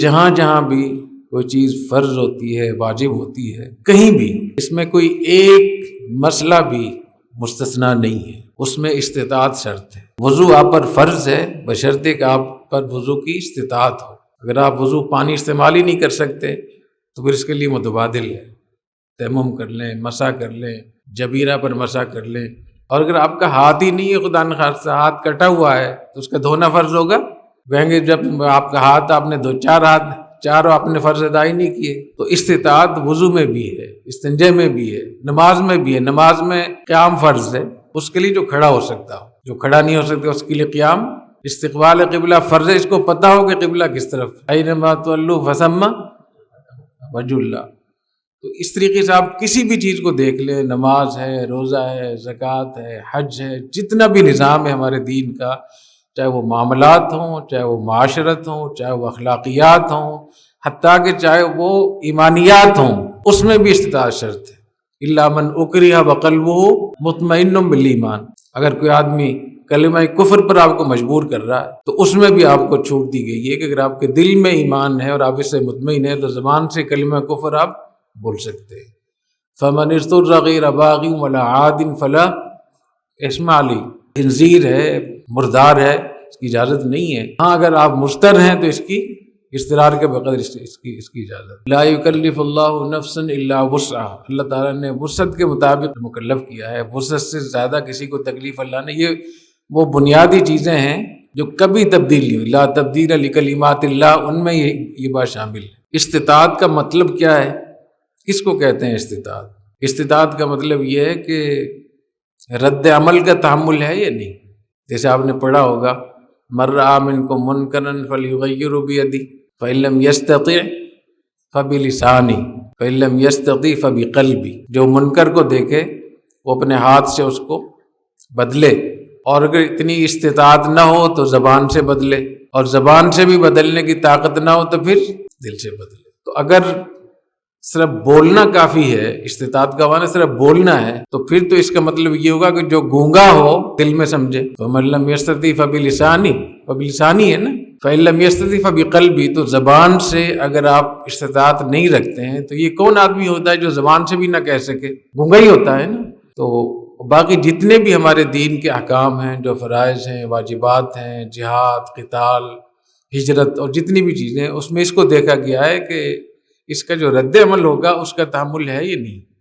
جہاں جہاں بھی کوئی چیز فرض ہوتی ہے، واجب ہوتی ہے، کہیں بھی اس میں کوئی ایک مسئلہ بھی مستثنا نہیں ہے، اس میں استطاعت شرط ہے۔ وضو آپ پر فرض ہے بشرطے کہ آپ پر وضو کی استطاعت ہو۔ اگر آپ وضو پانی استعمال ہی نہیں کر سکتے تو پھر اس کے لیے متبادل ہے، تیمم کر لیں، مسح کر لیں، جبیرہ پر مسح کر لیں۔ اور اگر آپ کا ہاتھ ہی نہیں ہے، خدا نخواستہ ہاتھ کٹا ہوا ہے، تو اس کا دھونا فرض ہوگا؟ کہیں گے جب آپ کا ہاتھ آپ نے چاروں آپ نے فرض ادا ہی نہیں کیے۔ تو استطاعت وضو میں بھی ہے، استنجے میں بھی ہے، نماز میں بھی ہے۔ نماز میں قیام فرض ہے، اس کے لیے جو کھڑا ہو سکتا ہو، جو کھڑا نہیں ہو سکتا اس کے لیے قیام۔ استقبال قبلہ فرض ہے، اس کو پتہ ہو کہ قبلہ کس طرف، اینما تولوا فثم وجہ اللہ۔ تو اس طریقے سے آپ کسی بھی چیز کو دیکھ لیں، نماز ہے، روزہ ہے، زکوٰۃ ہے، حج ہے، جتنا بھی نظام ہے ہمارے دین کا، چاہے وہ معاملات ہوں، چاہے وہ معاشرت ہوں، چاہے وہ اخلاقیات ہوں، حتیٰ کہ چاہے وہ ایمانیات ہوں، اس میں بھی استطاعت شرط ہے۔ الا من اکرہ وقلبہ مطمئن بالایمان۔ اگر کوئی آدمی کلمہ کفر پر آپ کو مجبور کر رہا ہے تو اس میں بھی آپ کو چھوٹ دی گئی ہے کہ اگر آپ کے دل میں ایمان ہے اور آپ اس سے مطمئن ہیں تو زبان سے کلمہ کفر آپ بول سکتے ہیں۔ فمن اضطر غیر باغ ولا عاد فلا اثم علیہ۔ خنزیر ہے، مردار ہے، اس کی اجازت نہیں ہے۔ ہاں اگر آپ مضطر ہیں تو اس کی اضطرار کے بغیر اس کی اجازت۔ لا یکلف اللہ نفسا الا وسعها۔ اللہ تعالیٰ نے وسعت کے مطابق مکلف کیا ہے، وسعت سے زیادہ کسی کو تکلیف اللہ نے، یہ وہ بنیادی چیزیں ہیں جو کبھی تبدیل نہیں ہوئی۔ لا تبدیل لکلمات اللہ، ان میں یہ بات شامل ہے۔ استطاعت کا مطلب کیا ہے؟ کس کو کہتے ہیں استطاعت؟ استطاعت کا مطلب یہ ہے کہ رد عمل کا تحمل ہے یا نہیں۔ جیسے آپ نے پڑھا ہوگا من رأى منکم منکرا فلیغیرہ بیدہ فإن لم یستطع فبلسانہ فإن لم یستطع فبقلبہ۔ جو منکر کو دیکھے وہ اپنے ہاتھ سے اس کو بدلے، اور اگر اتنی استطاعت نہ ہو تو زبان سے بدلے، اور زبان سے بھی بدلنے کی طاقت نہ ہو تو پھر دل سے بدلے۔ تو اگر صرف بولنا کافی ہے، استطاعت کا معنی صرف بولنا ہے، تو پھر تو اس کا مطلب یہ ہوگا کہ جو گونگا ہو دل میں سمجھے۔ فَمَن لَّمْ يَسْتَطِعْ فَبِلِسَانِهِ ہے نا، فَإِن لَّمْ يَسْتَطِعْ فَبِقَلْبِهِ۔ تو زبان سے اگر آپ استطاعت نہیں رکھتے ہیں تو یہ کون آدمی ہوتا ہے جو زبان سے بھی نہ کہہ سکے؟ گونگا ہی ہوتا ہے نا۔ تو باقی جتنے بھی ہمارے دین کے احکام ہیں، جو فرائض ہیں، واجبات ہیں، جہاد، قتال، ہجرت اور جتنی بھی چیزیں ہیں، اس میں اس کو دیکھا گیا ہے کہ اس کا جو رد عمل ہوگا اس کا تحمل ہے یا نہیں۔